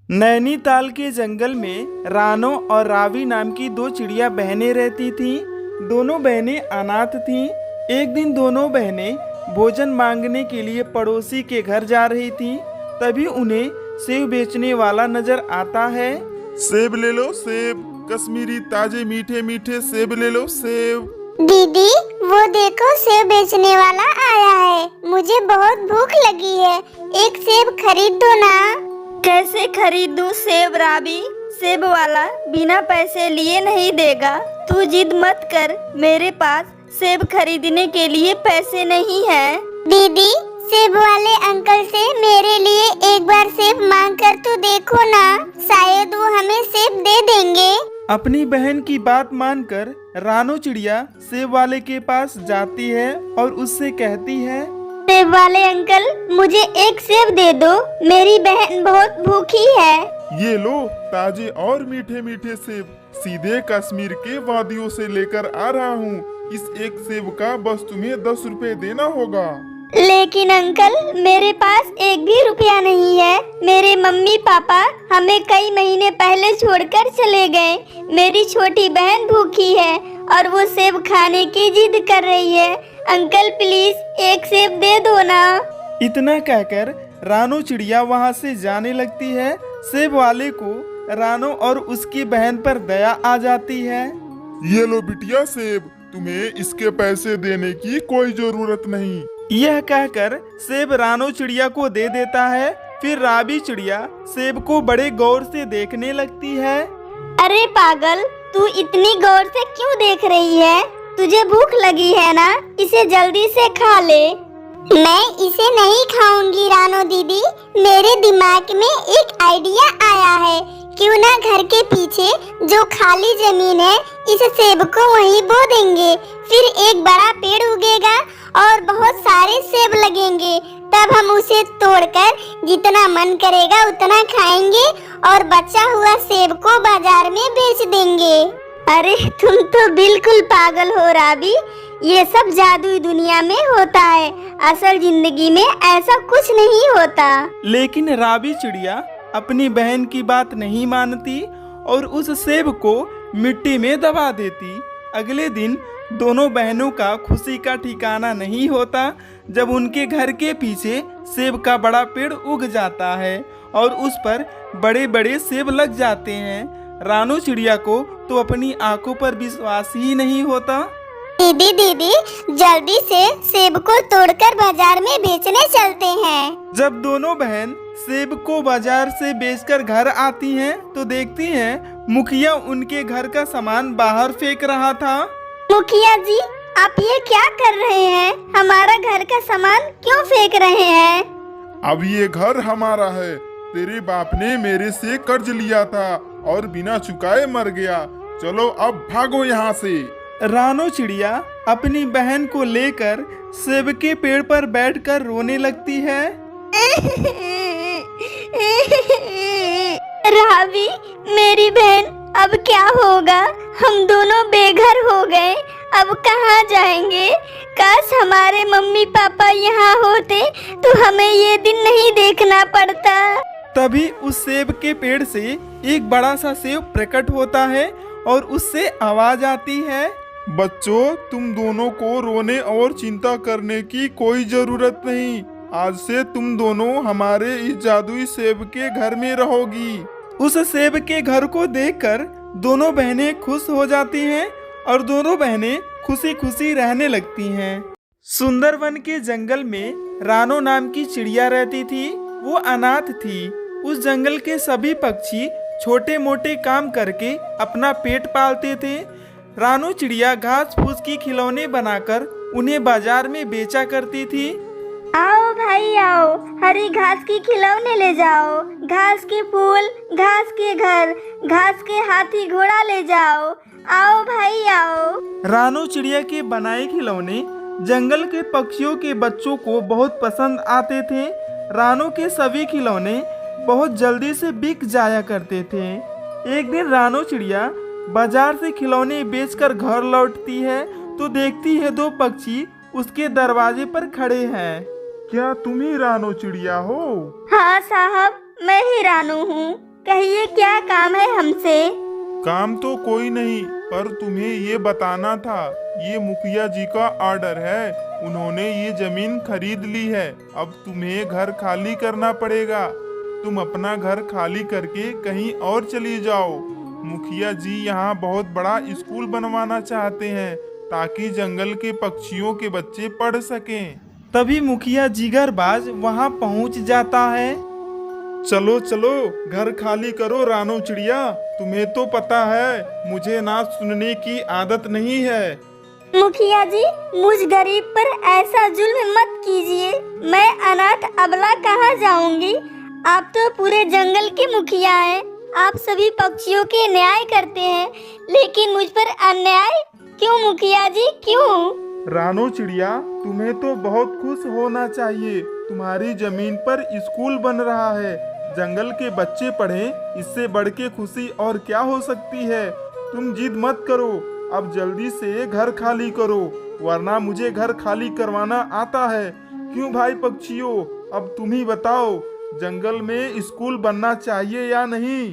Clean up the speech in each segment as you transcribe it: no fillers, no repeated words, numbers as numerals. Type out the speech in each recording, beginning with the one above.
नैनीताल के जंगल में रानो और रावी नाम की दो चिड़िया बहनें रहती थीं। दोनों बहनें अनाथ थीं। एक दिन दोनों बहनें भोजन मांगने के लिए पड़ोसी के घर जा रही थीं। तभी उन्हें सेब बेचने वाला नजर आता है। सेब ले लो सेब, कश्मीरी ताजे मीठे मीठे सेब ले लो सेब। दीदी वो देखो सेब बेचने वाला आया है। मुझे बहुत भूख लगी है, एक सेब खरीद दो ना। कैसे खरीदूं सेब राबी? सेब वाला बिना पैसे लिए नहीं देगा। तू जिद मत कर, मेरे पास सेब खरीदने के लिए पैसे नहीं है। दीदी सेब वाले अंकल से मेरे लिए एक बार सेब मांग कर तो देखो ना, शायद वो हमें सेब दे देंगे। अपनी बहन की बात मानकर रानो चिड़िया सेब वाले के पास जाती है और उससे कहती है, सेब वाले अंकल मुझे एक सेब दे दो, मेरी बहन बहुत भूखी है। ये लो ताजे और मीठे मीठे सेब, सीधे कश्मीर के वादियों से लेकर आ रहा हूँ। इस एक सेब का बस तुम्हें 10 रुपए देना होगा। लेकिन अंकल मेरे पास एक भी रुपया नहीं है। मेरे मम्मी पापा हमें कई महीने पहले छोड़कर चले गए। मेरी छोटी बहन भूखी है और वो सेब खाने की जिद कर रही है। अंकल प्लीज एक सेब दे दो ना। इतना कहकर रानो चिड़िया वहाँ से जाने लगती है। सेब वाले को रानो और उसकी बहन पर दया आ जाती है। ये लो बिटिया सेब, तुम्हें इसके पैसे देने की कोई जरूरत नहीं। यह कहकर सेब रानो चिड़िया को दे देता है। फिर राबी चिड़िया सेब को बड़े गौर से देखने लगती है। अरे पागल, तू इतनी गौर से क्यों देख रही है? तुझे भूख लगी है ना, इसे जल्दी से खा ले। मैं इसे नहीं खाऊंगी रानो दीदी, मेरे दिमाग में एक आइडिया आया है। क्यों ना घर के पीछे जो खाली जमीन है इस सेब को वहीं बो देंगे, फिर एक बड़ा पेड़ उगेगा और बहुत सारे सेब लगेंगे। तब हम उसे तोड़कर जितना मन करेगा उतना खाएंगे और बचा हुआ सेब को बाजार में बेच देंगे। अरे तुम तो बिल्कुल पागल हो राबी, ये सब जादुई दुनिया में होता है, असल जिंदगी में ऐसा कुछ नहीं होता। लेकिन राबी चिड़िया अपनी बहन की बात नहीं मानती और उस सेब को मिट्टी में दबा देती। अगले दिन दोनों बहनों का खुशी का ठिकाना नहीं होता जब उनके घर के पीछे सेब का बड़ा पेड़ उग जाता है और उस पर बड़े बड़े सेब लग जाते हैं। रानो चिड़िया को तो अपनी आंखों पर विश्वास ही नहीं होता। दीदी दीदी जल्दी से सेब को तोड़कर बाजार में बेचने चलते हैं। जब दोनों बहन सेब को बाजार से बेचकर घर आती हैं तो देखती हैं मुखिया उनके घर का सामान बाहर फेंक रहा था। मुखिया जी आप ये क्या कर रहे हैं? हमारा घर का सामान क्यों फेंक रहे हैं? अब ये घर हमारा है। तेरे बाप ने मेरे से कर्ज लिया था और बिना चुकाए मर गया। चलो अब भागो यहाँ से। रानो चिड़िया अपनी बहन को लेकर सेब के पेड़ पर बैठकर रोने लगती है। रावी मेरी बहन, अब क्या होगा? हम दोनों बेघर हो गए, अब कहाँ जाएंगे? काश हमारे मम्मी पापा यहाँ होते तो हमें ये दिन नहीं देखना पड़ता। तभी उस सेब के पेड़ से एक बड़ा सा सेब प्रकट होता है और उससे आवाज आती है, बच्चों तुम दोनों को रोने और चिंता करने की कोई जरूरत नहीं। आज से तुम दोनों हमारे इस जादुई सेब के घर में रहोगी। उस सेब के घर को देखकर दोनों बहनें खुश हो जाती हैं और दोनों बहनें खुशी खुशी रहने लगती हैं। सुंदरवन के जंगल में रानो नाम की चिड़िया रहती थी। वो अनाथ थी। उस जंगल के सभी पक्षी छोटे मोटे काम करके अपना पेट पालते थे। रानो चिड़िया घास फूस की खिलौने बनाकर उन्हें बाजार में बेचा करती थी। आओ भाई आओ, हरी घास की खिलौने ले जाओ, घास के फूल, घास के घर, घास के हाथी घोड़ा ले जाओ। आओ भाई आओ। रानो चिड़िया के बनाए खिलौने जंगल के पक्षियों के बच्चों को बहुत पसंद आते थे। रानो के सभी खिलौने बहुत जल्दी से बिक जाया करते थे। एक दिन रानो चिड़िया बाजार से खिलौने बेचकर घर लौटती है तो देखती है दो पक्षी उसके दरवाजे पर खड़े हैं। क्या तुम ही रानो चिड़िया हो? हाँ साहब मैं ही रानू हूँ। कहिए क्या काम है हमसे? काम तो कोई नहीं, पर तुम्हें ये बताना था, ये मुखिया जी का ऑर्डर है। उन्होंने ये जमीन खरीद ली है। अब तुम्हें घर खाली करना पड़ेगा। तुम अपना घर खाली करके कहीं और चली जाओ। मुखिया जी यहाँ बहुत बड़ा स्कूल बनवाना चाहते हैं, ताकि जंगल के पक्षियों के बच्चे पढ़ सकें। तभी मुखिया जिगरबाज वहाँ पहुँच जाता है। चलो चलो, घर खाली करो रानो चिड़िया। तुम्हें तो पता है मुझे ना सुनने की आदत नहीं है। मुखिया जी, मुझ गरीब पर ऐसा जुल्म मत कीजिए। मैं अनाथ अबला कहाँ जाऊंगी? आप तो पूरे जंगल के मुखिया हैं। आप सभी पक्षियों के न्याय करते हैं, लेकिन मुझ पर अन्याय क्यों मुखिया जी, क्यों? रानो चिड़िया, तुम्हें तो बहुत खुश होना चाहिए। तुम्हारी जमीन पर स्कूल बन रहा है, जंगल के बच्चे पढ़ें, इससे बढ़ के खुशी और क्या हो सकती है। तुम जिद मत करो, अब जल्दी से घर खाली करो, वरना मुझे घर खाली करवाना आता है। क्यों भाई पक्षियों, अब तुम ही बताओ, जंगल में स्कूल बनना चाहिए या नहीं?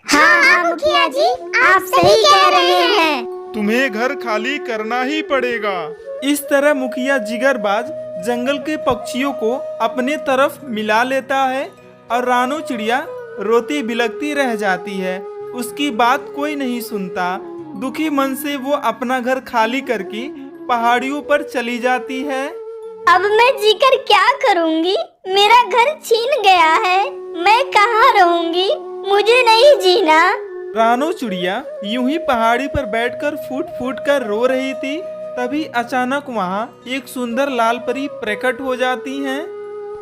हाँ मुखिया जी, आप सही कह रहे हैं। तुम्हें घर खाली करना ही पड़ेगा। इस तरह मुखिया जिगरबाज जंगल के पक्षियों को अपने तरफ मिला लेता है और रानो चिड़िया रोती बिलखती रह जाती है। उसकी बात कोई नहीं सुनता। दुखी मन से वो अपना घर खाली करके पहाड़ियों पर चली जाती है। अब मैं जीकर क्या करूंगी? मेरा घर छीन गया है। मैं कहाँ रहूंगी? मुझे नहीं जीना। रानो चिड़िया यूं ही पहाड़ी पर बैठकर फूट फूट कर रो रही थी। तभी अचानक वहाँ एक सुंदर लाल परी प्रकट हो जाती हैं।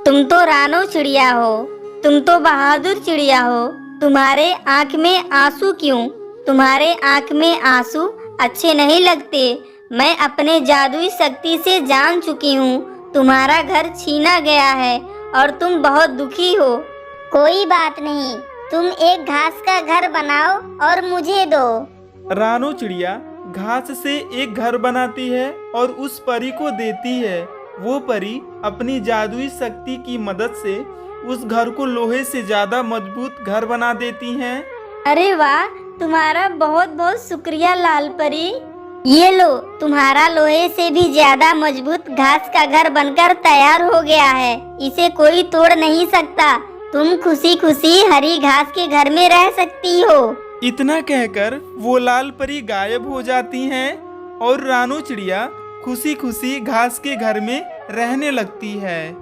तुम तो रानो चिड़िया हो, तुम तो बहादुर चिड़िया हो। तुम्हारे आँख में आंसू क्यों? तुम्हारे आँख में आंसू अच्छे नहीं लगते। मैं अपने जादुई शक्ति से जान चुकी हूँ, तुम्हारा घर छीना गया है और तुम बहुत दुखी हो। कोई बात नहीं, तुम एक घास का घर बनाओ और मुझे दो। रानो चिड़िया घास से एक घर बनाती है और उस परी को देती है। वो परी अपनी जादुई शक्ति की मदद से उस घर को लोहे से ज्यादा मजबूत घर बना देती हैं। अरे वाह, तुम्हारा बहुत बहुत शुक्रिया लाल परी। ये लो, तुम्हारा लोहे से भी ज्यादा मजबूत घास का घर बनकर तैयार हो गया है। इसे कोई तोड़ नहीं सकता। तुम खुशी खुशी हरी घास के घर में रह सकती हो। इतना कहकर वो लाल परी गायब हो जाती हैं और रानो चिड़िया खुशी खुशी घास के घर में रहने लगती है।